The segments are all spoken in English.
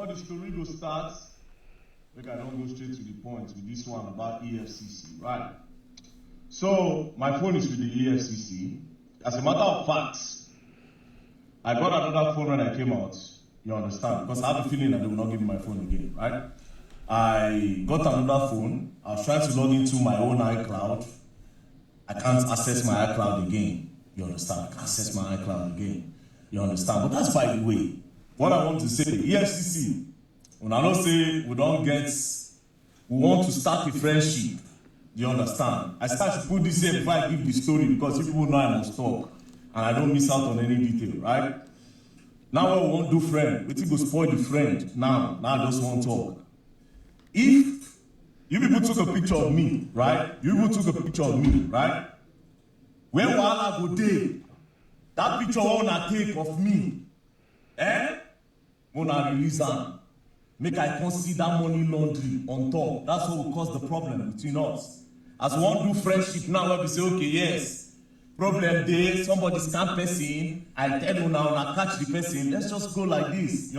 the story go start, make I don't go straight to the point with this one about EFCC, right? So my phone is with the EFCC. As a matter of fact, I got another phone when I came out. You understand? Because I have a feeling that they will not give me my phone again, right? I got another phone. I was trying to log into my own iCloud. I can't access my iCloud again. You understand? I can't access my iCloud again. You understand? But that's by the way. What I want to say, EFCC, when I don't say we want to start a friendship. You understand? I start to put this here before I give the story because people know I must talk and I don't miss out on any detail, right? Now what we want to do friend, we think we'll spoil the friend. Now I just want to talk. If you people took a picture of me, right? You people took a picture of me, right? When Wahala go day, that picture wanna take of me, wanna release am. Make I consider money laundry on top. That's what will cause the problem between us. As we want to do friendship now, where we say, okay, yes, problem there, somebody scam person, I tell you now, catch the person. Let's just go like this.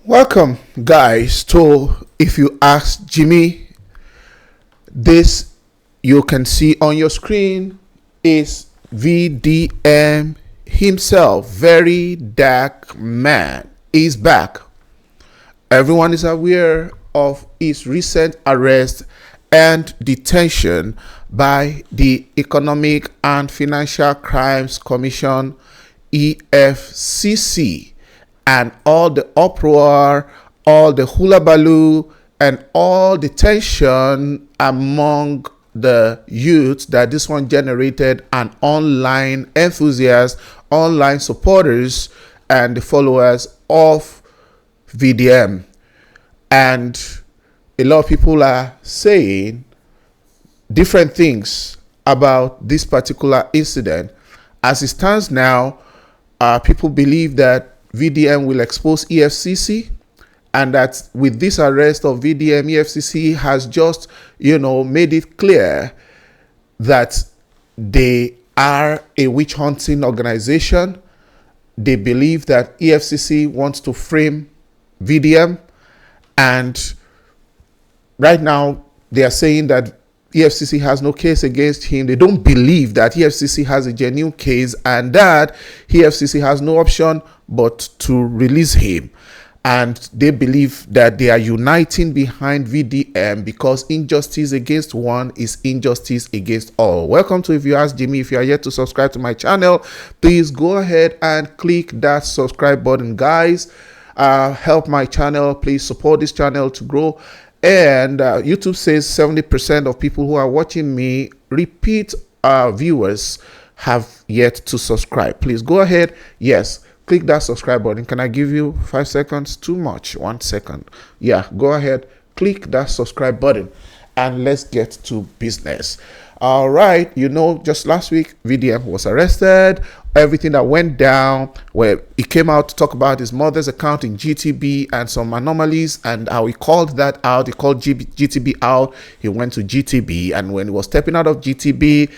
Welcome, guys, to If You Ask Jimmy. This you can see on your screen is VDM himself. Very dark man is back. Everyone is aware of his recent arrest and detention by the Economic and Financial Crimes Commission, EFCC, and all the uproar, all the hullabaloo, and all the tension among the youth that this one generated, and online enthusiasts, online supporters, and the followers of VDM. And a lot of people are saying different things about this particular incident. As it stands now, people believe that VDM will expose EFCC, and that with this arrest of VDM, EFCC has just, made it clear that they are a witch hunting organization. They believe that EFCC wants to frame VDM, and right now they are saying that EFCC has no case against him. They don't believe that EFCC has a genuine case, and that EFCC has no option but to release him. And they believe that they are uniting behind VDM because injustice against one is injustice against all. Welcome to If You Ask Jimmy. If you are yet to subscribe to my channel, please go ahead and click that subscribe button, guys. Help my channel. Please support this channel to grow. And YouTube says 70% of people who are watching me, repeat viewers, have yet to subscribe. Please go ahead. Yes. Click that subscribe button. Can I give you 5 seconds? Too much. 1 second. Yeah, go ahead. Click that subscribe button and let's get to business. All right. Just last week, VDM was arrested. Everything that went down, where he came out to talk about his mother's account in GTB and some anomalies, and how he called that out. He called GTB out. He went to GTB, and when he was stepping out of GTB,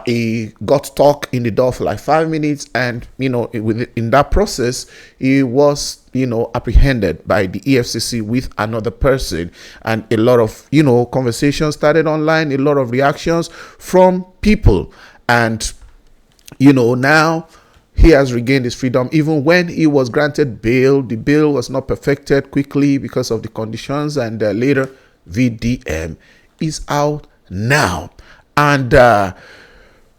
he got stuck in the door for like 5 minutes, and in that process, he was apprehended by the EFCC with another person, and a lot of conversations started online, a lot of reactions from people, and now he has regained his freedom. Even when he was granted bail, the bail was not perfected quickly because of the conditions, and later VDM is out now, and a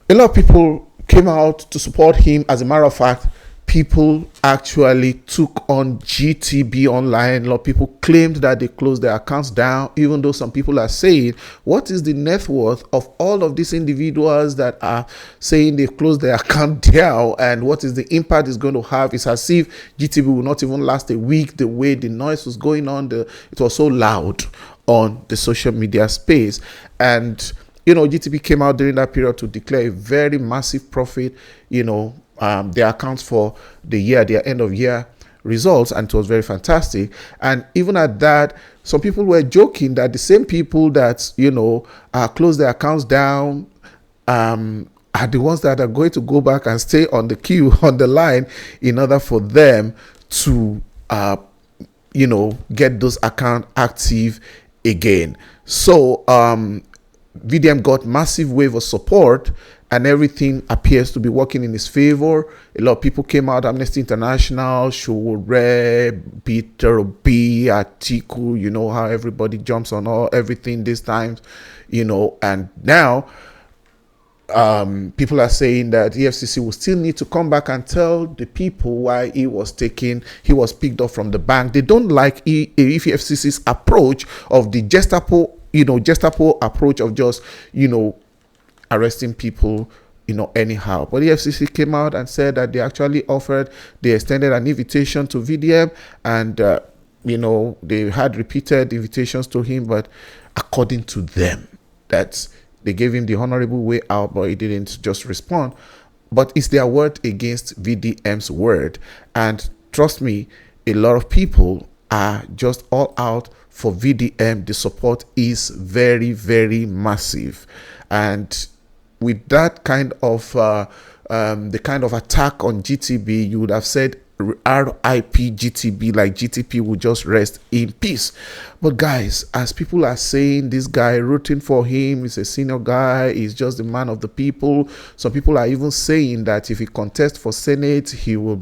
lot of people came out to support him. As a matter of fact, people actually took on GTB online. A lot of people claimed that they closed their accounts down, even though some people are saying, what is the net worth of all of these individuals that are saying they've closed their account down, and what is the impact it's going to have? It's as if GTB will not even last a week. The way the noise was going on, it was so loud on the social media space. And GTB came out during that period to declare a very massive profit, their accounts for the year, their end of year results, and it was very fantastic. And even at that, some people were joking that the same people that closed their accounts down are the ones that are going to go back and stay on the queue, on the line, in order for them to get those accounts active again. So VDM got massive wave of support, and everything appears to be working in his favor. A lot of people came out: Amnesty International, Showore, Peter Obi, Atiku. You know how everybody jumps on everything these times, and now people are saying that EFCC will still need to come back and tell the people why he was picked up from the bank. They don't like EFCC's approach of the Gestapo approach of just, arresting people, anyhow. But EFCC came out and said that they extended an invitation to VDM, and, they had repeated invitations to him, but according to them, they gave him the honorable way out, but he didn't just respond. But it's their word against VDM's word. And trust me, a lot of people are just all out for VDM. The support is very, very massive. And with that kind of the kind of attack on GTB, you would have said RIP GTB, like GTP will just rest in peace. But guys, as people are saying, this guy rooting for him is a senior guy, he's just the man of the people. Some people are even saying that if he contests for Senate, he will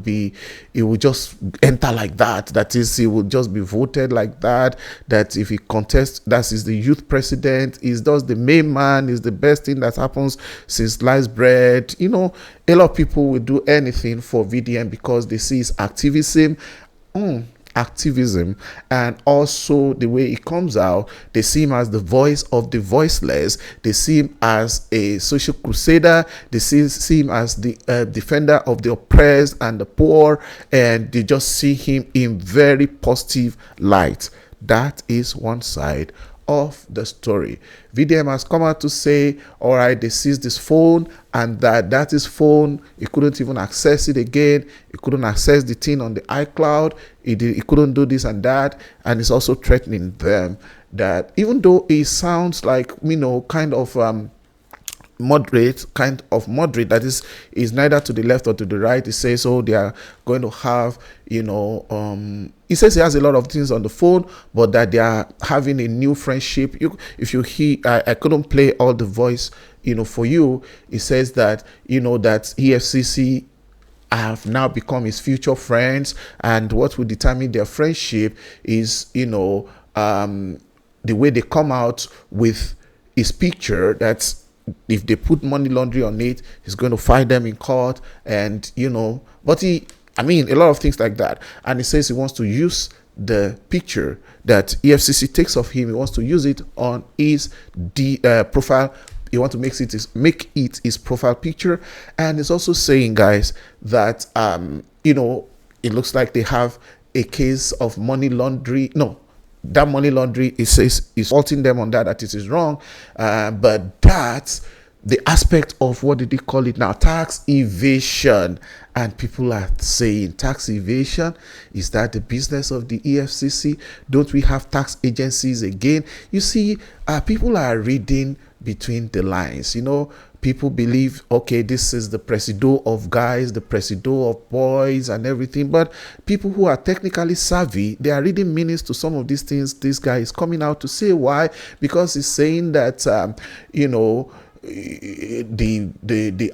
just enter like that. That is, he will just be voted like that. That if he contests, that is the youth president, he's just the main man, is the best thing that happens since sliced bread. A lot of people will do anything for VDM because they see his activism, and also the way he comes out. They see him as the voice of the voiceless. They see him as a social crusader. They see him as the defender of the oppressed and the poor, and they just see him in very positive light. That is one side of the story. VDM has come out to say, all right, they seized this phone, and that his phone, he couldn't even access it again. He couldn't access the thing on the iCloud. He couldn't do this and that. And it's also threatening them that even though it sounds like, kind of moderate, that is neither to the left or to the right. He says, they are going to have, he says he has a lot of things on the phone, but that they are having a new friendship. If you hear, I couldn't play all the voice, for you. He says that, that EFCC have now become his future friends, and what will determine their friendship is, the way they come out with his picture. That's, if they put money laundering on it, he's going to fight them in court, and but a lot of things like that. And he says he wants to use the picture that EFCC takes of him. He wants to use it on his profile. He wants to make it his profile picture. And he's also saying, guys, that it looks like they have a case of money laundering. No, that money laundering, it says, is faulting them on that it is wrong, but that's the aspect of, what did they call it now, tax evasion. And people are saying, tax evasion, is that the business of the EFCC? Don't we have tax agencies again? You see, people are reading between the lines. People believe, okay, this is the presido of guys, the presido of boys and everything. But people who are technically savvy, they are reading meanings to some of these things this guy is coming out to say. Why? Because he's saying that, the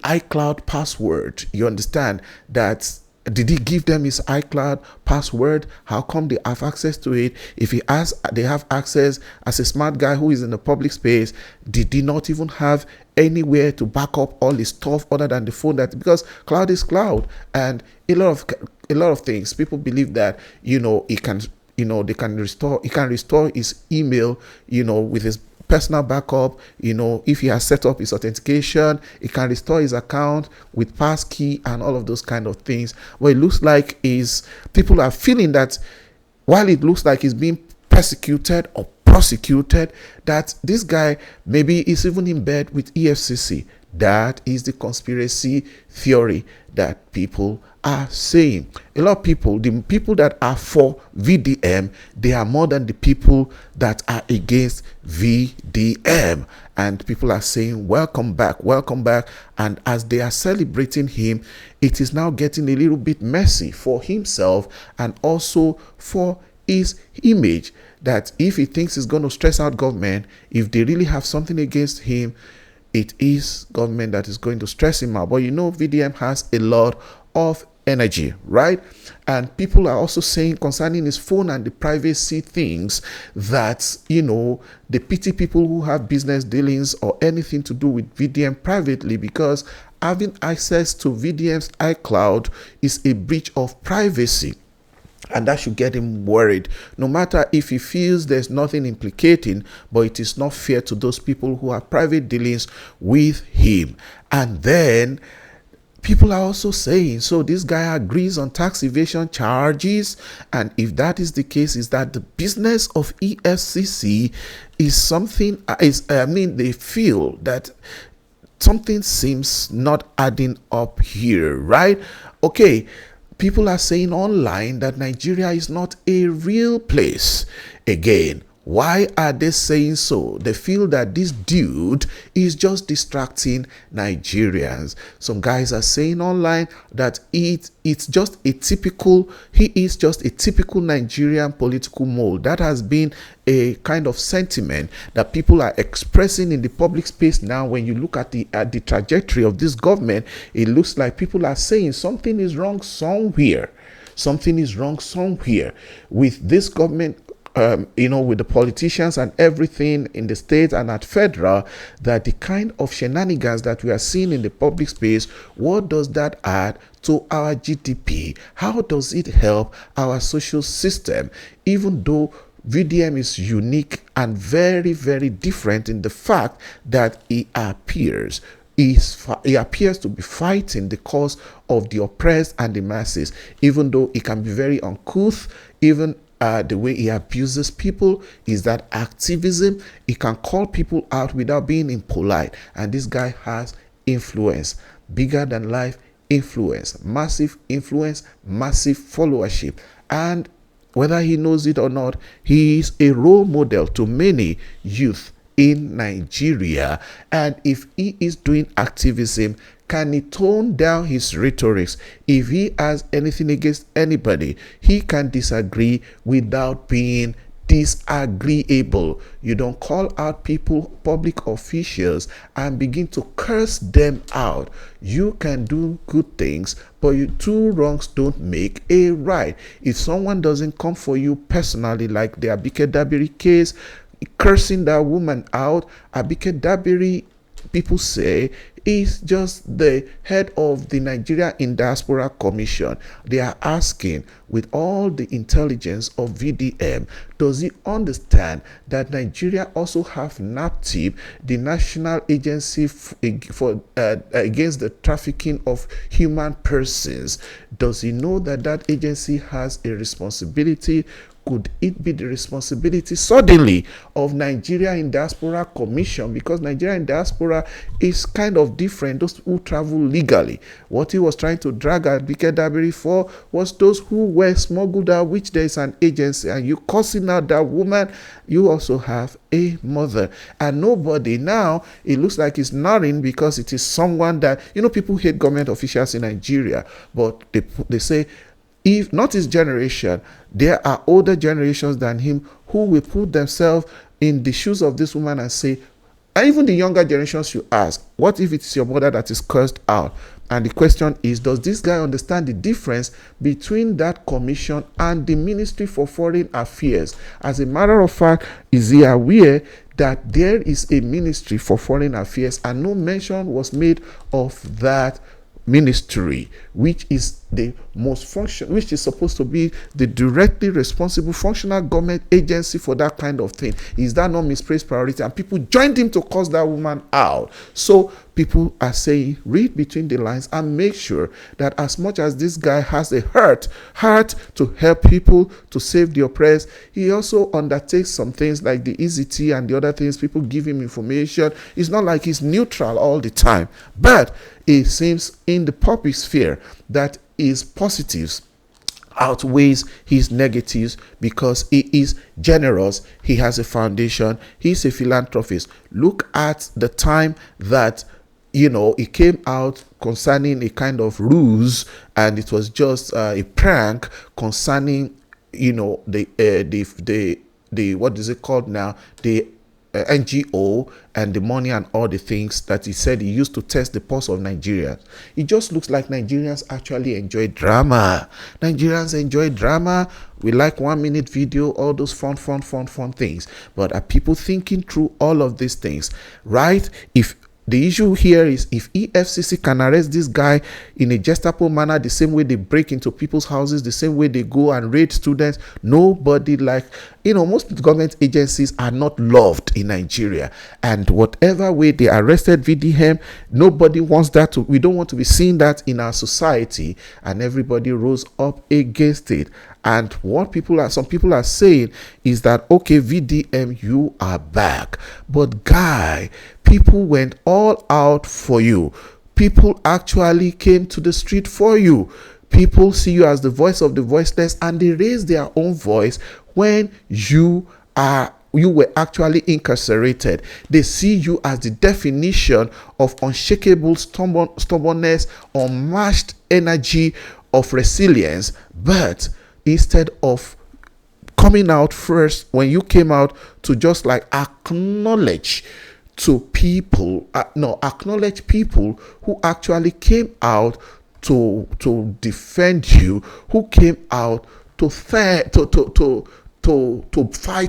iCloud password, you understand that. Did he give them his iCloud password? How come they have access to it? If they have access as a smart guy who is in the public space, did he not even have anywhere to back up all his stuff other than the phone? Because cloud is cloud, and a lot of things. People believe that he can restore his email, with his personal backup. If he has set up his authentication, he can restore his account with passkey and all of those kind of things. What it looks like is people are feeling that while it looks like he's being persecuted or prosecuted, that this guy maybe is even in bed with EFCC. That is the conspiracy theory that people are saying. A lot of people, the people that are for VDM, they are more than the people that are against VDM. And people are saying, welcome back, welcome back. And as they are celebrating him, it is now getting a little bit messy for himself and also for his image, that if he thinks he's going to stress out government, if they really have something against him, it is government that is going to stress him out. But you know, VDM has a lot of energy, right? And people are also saying concerning his phone and the privacy things that, you know, they pity people who have business dealings or anything to do with VDM privately, because having access to VDM's iCloud is a breach of privacy. And that should get him worried, no matter if he feels there's nothing implicating, but it is not fair to those people who have private dealings with him. And then people are also saying, so this guy agrees on tax evasion charges, and if that is the case, is that the business of EFCC is something, they feel that something seems not adding up here, right? Okay. People are saying online that Nigeria is not a real place. Again, why are they saying so? They feel that this dude is just distracting Nigerians. Some guys are saying online that he is just a typical Nigerian political mold. That has been a kind of sentiment that people are expressing in the public space now. When you look at the trajectory of this government, it looks like people are saying something is wrong somewhere. Something is wrong somewhere with this government. With the politicians and everything in the state and at federal, that the kind of shenanigans that we are seeing in the public space, what does that add to our GDP? How does it help our social system? Even though VDM is unique and very, very different in the fact that he appears to be fighting the cause of the oppressed and the masses, even though it can be very uncouth, even the way he abuses people is that activism. He can call people out without being impolite. And this guy has influence, bigger than life influence, massive followership. And whether he knows it or not, he is a role model to many youth in Nigeria. And if he is doing activism, can he tone down his rhetorics? If he has anything against anybody, he can disagree without being disagreeable. You don't call out people, public officials, and begin to curse them out. You can do good things, but two wrongs don't make a right. If someone doesn't come for you personally, like the Abike Dabiri case, cursing that woman out, Abike Dabiri, people say, is just the head of the Nigeria in Diaspora Commission. They are asking, with all the intelligence of VDM, does he understand that Nigeria also have NAPTIP, the National Agency for against the trafficking of human persons? Does he know that that agency has a responsibility? Could it be the responsibility suddenly of Nigeria in Diaspora Commission? Because Nigeria in Diaspora is kind of different, those who travel legally. What he was trying to drag Abike Dabiri for was those who were smuggled out, which there is an agency, and you cursing out that woman, you also have a mother. And nobody now, it looks like it's nothing, because it is someone that, people hate government officials in Nigeria, but they say, if not his generation, there are older generations than him who will put themselves in the shoes of this woman and say, and even the younger generations should ask, what if it's your mother that is cursed out? And the question is, does this guy understand the difference between that commission and the Ministry for Foreign Affairs? As a matter of fact, is he aware that there is a Ministry for Foreign Affairs and no mention was made of that ministry, which is the which is supposed to be the directly responsible functional government agency for that kind of thing? Is that not misplaced priority? And people joined him to curse that woman out. So people are saying, read between the lines and make sure that as much as this guy has a heart to help people, to save the oppressed, he also undertakes some things like the ECT and the other things. People give him information. It's not like he's neutral all the time, but it seems in the public sphere that his positives outweighs his negatives because he is generous. He has a foundation. He's a philanthropist. Look at the time that it came out concerning a kind of ruse, and it was just a prank concerning the what is it called now, the NGO, and the money and all the things that he said he used to test the pulse of Nigerians. It just looks like Nigerians actually enjoy drama. Nigerians enjoy drama. We like 1 minute video, all those fun things. But are people thinking through all of these things, right? If the issue here is, if EFCC can arrest this guy in a Gestapo manner, the same way they break into people's houses, the same way they go and raid students, nobody most government agencies are not loved in Nigeria. And whatever way they arrested VDM, nobody wants that we don't want to be seeing that in our society. And everybody rose up against it. And what some people are saying is that, okay, VDM, you are back. But guy, people went all out for you. People actually came to the street for you. People see you as the voice of the voiceless, and they raise their own voice when you were actually incarcerated. They see you as the definition of unshakable stubbornness, unmatched energy of resilience. But instead of coming out first, when you came out to just acknowledge people who actually came out to defend you, who came out to fight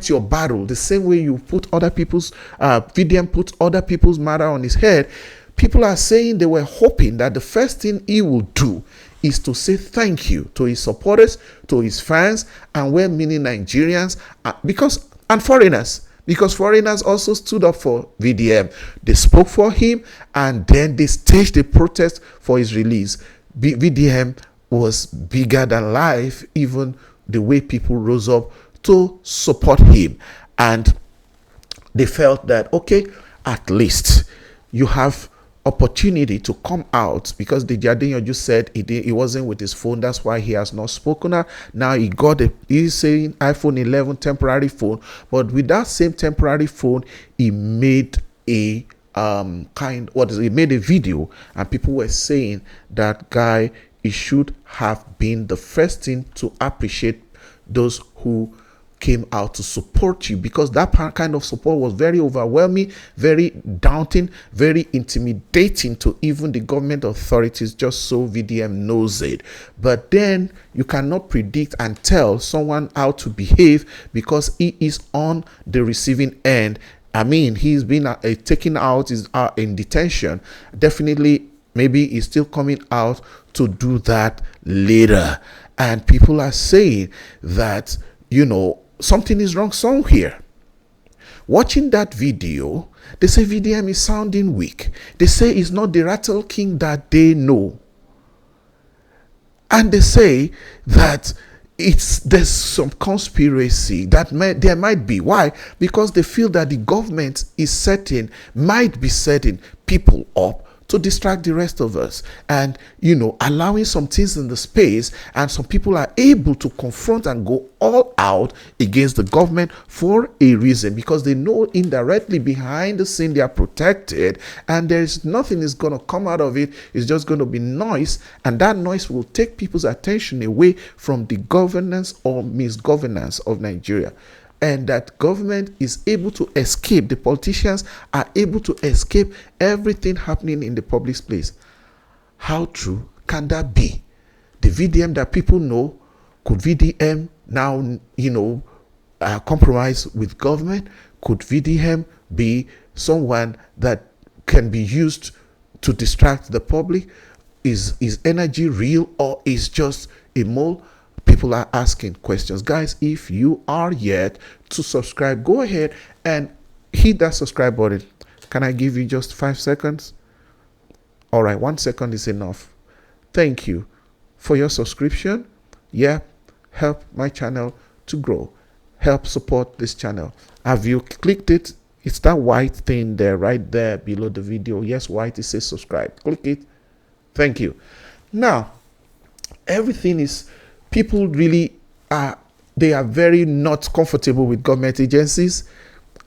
your battle, the same way you put other people's VDM put other people's matter on his head. People are saying they were hoping that the first thing he will do is to say thank you to his supporters, to his fans, and we're meaning Nigerians, and foreigners, because foreigners also stood up for VDM. They spoke for him, and then they staged a protest for his release. VDM was bigger than life, even the way people rose up to support him. And they felt that, okay, at least you have opportunity to come out, because the Jardinian just said he wasn't with his phone, that's why he has not spoken. Now he's saying iPhone 11 temporary phone, but with that same temporary phone, he made he made a video, and people were saying that guy, he should have been the first thing to appreciate those who came out to support you, because that kind of support was very overwhelming, very daunting, very intimidating to even the government authorities, just so VDM knows it. But then you cannot predict and tell someone how to behave, because he is on the receiving end. I mean, he's been taken out, is in detention. Definitely, maybe he's still coming out to do that later. And people are saying that, something is wrong somewhere. Watching that video, they say VDM is sounding weak. They say it's not the Ratel King that they know. And they say that there's some conspiracy that there might be. Why? Because they feel that the government might be setting people up to distract the rest of us, and allowing some things in the space, and some people are able to confront and go all out against the government for a reason, because they know indirectly behind the scene they are protected, and there's nothing is going to come out of it. It's just going to be noise, and that noise will take people's attention away from the governance or misgovernance of Nigeria. And that government is able to escape, the politicians are able to escape everything happening in the public space. How true can that be? The VDM that people know, could VDM now, compromise with government? Could VDM be someone that can be used to distract the public? Is energy real, or is just a mole? People are asking questions. Guys, if you are yet to subscribe, go ahead and hit that subscribe button. Can I give you just 5 seconds? All right, 1 second is enough. Thank you for your subscription. Yeah, help my channel to grow. Help support this channel. Have you clicked it? It's that white thing there, right there below the video. Yes, white, it says subscribe. Click it. Thank you. Now, everything is, people really are, they are very not comfortable with government agencies,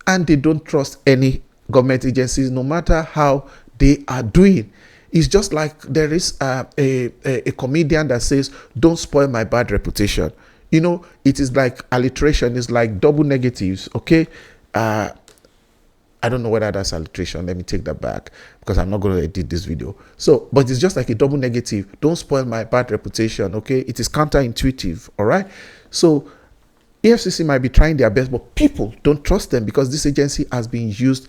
and they don't trust any government agencies, no matter how they are doing. It's just like there is a comedian that says, "Don't spoil my bad reputation." You know, it is like alliteration. It's like double negatives. Okay, I don't know whether that's alliteration. Let me take that back, because I'm not going to edit this video. So, but it's just like a double negative. Don't spoil my bad reputation. Okay, it is counterintuitive. All right. So EFCC might be trying their best, but people don't trust them because this agency has been used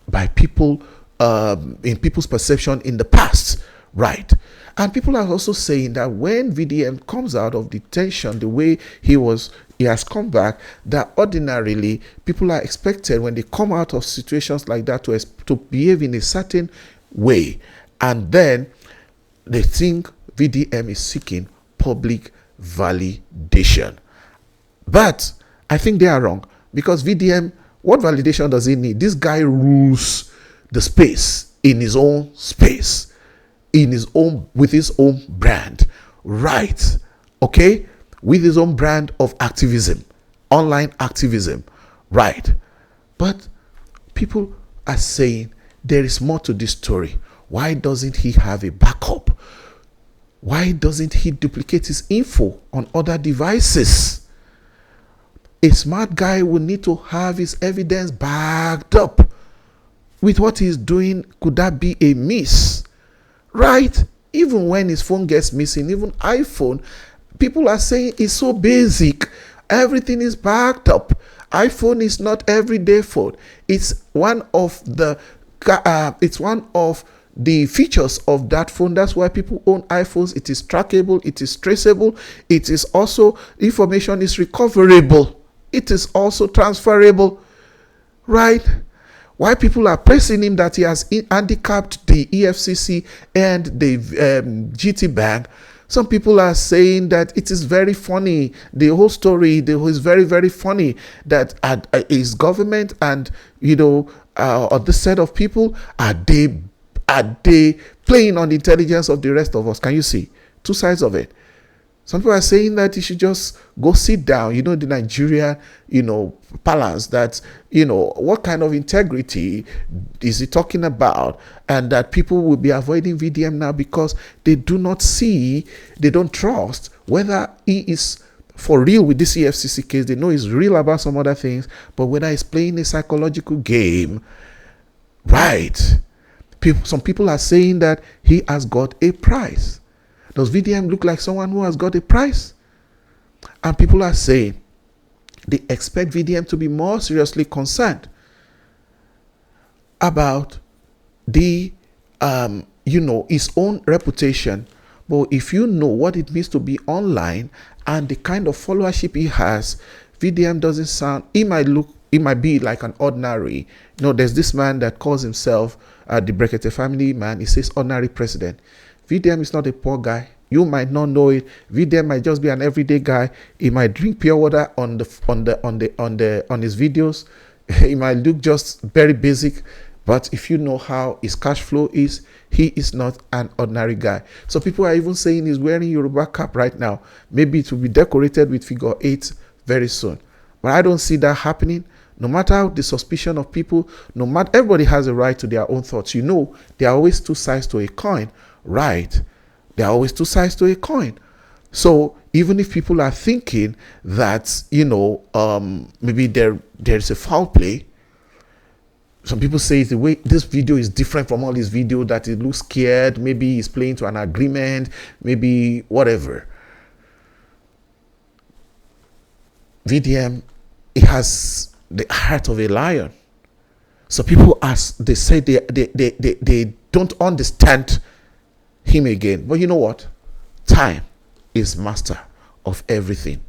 by people in people's perception in the past, right? And people are also saying that when VDM comes out of detention the way he has come back, that ordinarily people are expected, when they come out of situations like that, to behave in a certain way, and then they think VDM is seeking public validation. But I think they are wrong, because VDM, what validation does he need? This guy rules the space in his own space, with his own brand, right? Okay, with his own brand of activism, online activism, right? But people are saying there is more to this story. Why doesn't he have a backup? Why doesn't he duplicate his info on other devices? A smart guy will need to have his evidence backed up with what he's doing. Could that be a miss? Right? Even when his phone gets missing, even iPhone, people are saying it's so basic. Everything is backed up. iPhone is not everyday phone. It's one of the features of that phone. That's why people own iPhones. It is trackable, it is traceable, it is also, information is recoverable, it is also transferable, right? Why people are praising him that he has handicapped the EFCC and the GTB. Some people are saying that it is very funny. The whole story is very, very funny, that his government and, the set of people, are they playing on the intelligence of the rest of us? Can you see two sides of it? Some people are saying that he should just go sit down, the Nigerian, balance, that, what kind of integrity is he talking about? And that people will be avoiding VDM now because they don't trust whether he is for real with this EFCC case. They know he's real about some other things, but whether he's playing a psychological game, right? Some people are saying that he has got a price. Does VDM look like someone who has got a price? And people are saying they expect VDM to be more seriously concerned about the, his own reputation. But if you know what it means to be online and the kind of followership he has, VDM doesn't sound, it might be like an ordinary. There's this man that calls himself the Brekete family man. He says ordinary president. VDM is not a poor guy. You might not know it. VDM might just be an everyday guy. He might drink pure water on his videos. He might look just very basic, but if you know how his cash flow is, he is not an ordinary guy. So people are even saying he's wearing Yoruba cap right now. Maybe it will be decorated with figure 8 very soon. But I don't see that happening. No matter the suspicion of people, everybody has a right to their own thoughts. There are always two sides to a coin. Right, there are always two sides to a coin. So even if people are thinking that maybe there's a foul play, some people say the way this video is different from all his video, that it looks scared, maybe he's playing to an agreement, maybe whatever. VDM, it has the heart of a lion. So people they say they don't understand him again. But you know what? Time is master of everything.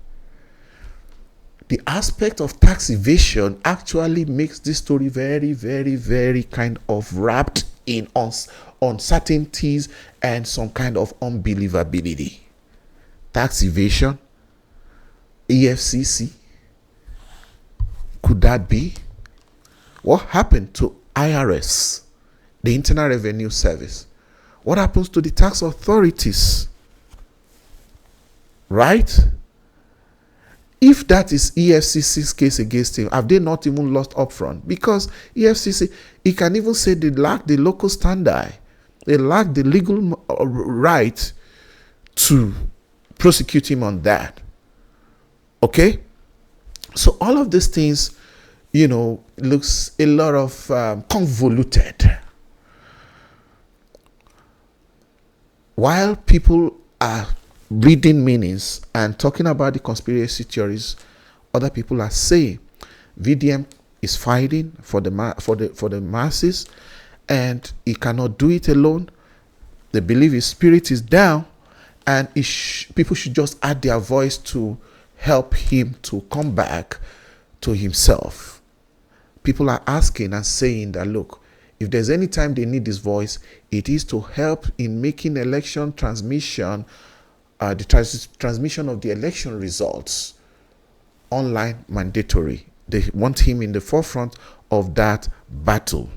The aspect of tax evasion actually makes this story very, very, very kind of wrapped in uncertainties and some kind of unbelievability. Tax evasion, EFCC, could that be? What happened to IRS, the Internal Revenue Service? What happens to the tax authorities? right? If that is EFCC's case against him, have they not even lost upfront? Because EFCC, he can even say they lack the local standard. They lack the legal right to prosecute him on that. Okay? So all of these things, looks a lot of convoluted. While people are reading meanings and talking about the conspiracy theories, other people are saying VDM is fighting for the masses, and he cannot do it alone. They believe his spirit is down, and people should just add their voice to help him to come back to himself. People are asking and saying that, look, if there's any time they need this voice, it is to help in making election transmission, the transmission of the election results online mandatory. They want him in the forefront of that battle.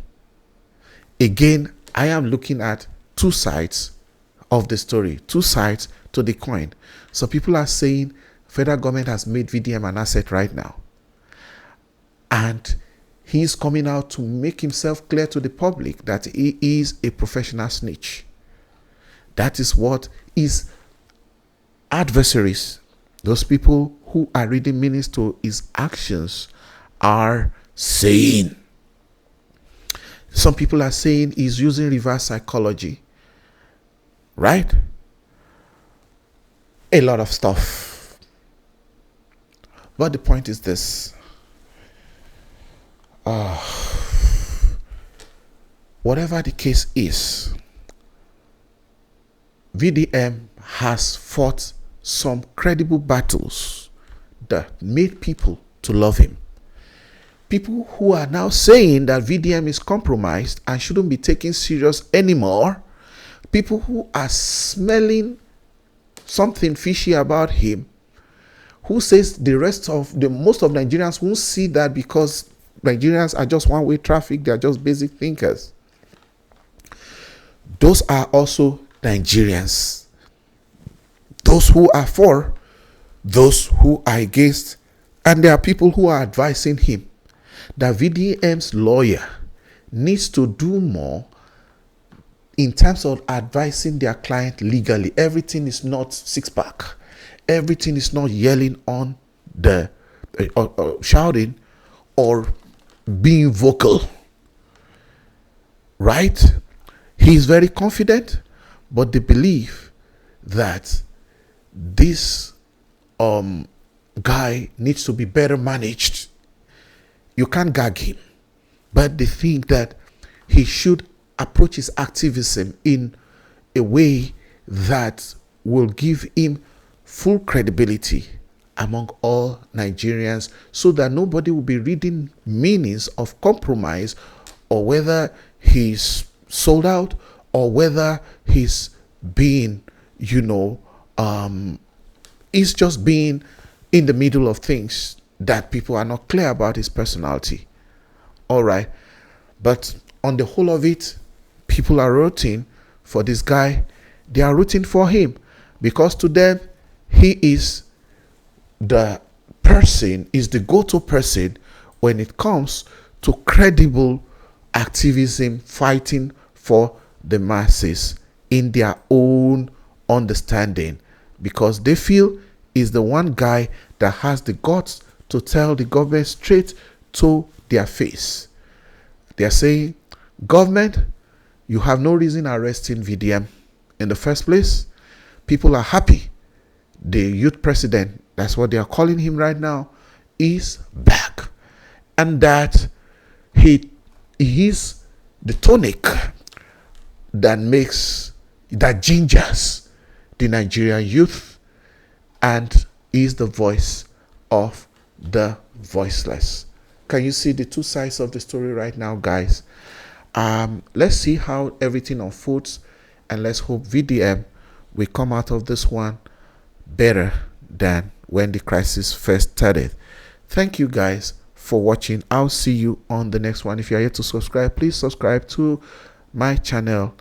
Again, I am looking at two sides of the story, two sides to the coin. So people are saying federal government has made VDM an asset right now, and he's coming out to make himself clear to the public that he is a professional snitch. That is what his adversaries, those people who are reading meanings to his actions, are saying. Some people are saying he's using reverse psychology, right? A lot of stuff. But the point is this. Whatever the case is, VDM has fought some credible battles that made people to love him. People who are now saying that VDM is compromised and shouldn't be taken serious anymore, people who are smelling something fishy about him, who says most of Nigerians won't see that because Nigerians are just one-way traffic, they are just basic thinkers. Those are also Nigerians. Those who are for, those who are against, and there are people who are advising him that VDM's lawyer needs to do more in terms of advising their client legally. Everything is not six-pack. Everything is not yelling on the shouting or being vocal, right? He is very confident, but they believe that this guy needs to be better managed. You can't gag him, but they think that he should approach his activism in a way that will give him full credibility among all Nigerians, so that nobody will be reading meanings of compromise, or whether he's sold out, or whether he's being, he's just being in the middle of things that people are not clear about his personality. All right. But on the whole of it, people are rooting for this guy. They are rooting for him because to them, he is the person, is the go-to person when it comes to credible activism, fighting for the masses in their own understanding, because they feel is the one guy that has the guts to tell the government straight to their face. They are saying, government, you have no reason arresting VDM in the first place. People are happy. The youth president, that's what they are calling him right now, is back. And that he is the tonic that gingers the Nigerian youth, and is the voice of the voiceless. Can you see the two sides of the story right now, guys? Let's see how everything unfolds, and let's hope VDM will come out of this one better than when the crisis first started. Thank you guys for watching. I'll see you on the next one. If you are yet to subscribe, please subscribe to my channel,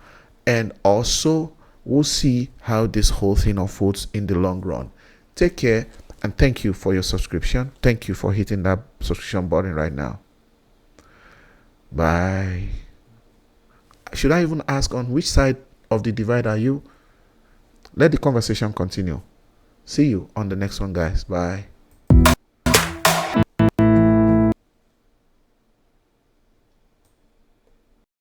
and also we'll see how this whole thing unfolds in the long run. Take care, and thank you for your subscription. Thank you for hitting that subscription button right now. Bye. Should I even ask on which side of the divide are you? Let the conversation continue. See you on the next one, guys. Bye.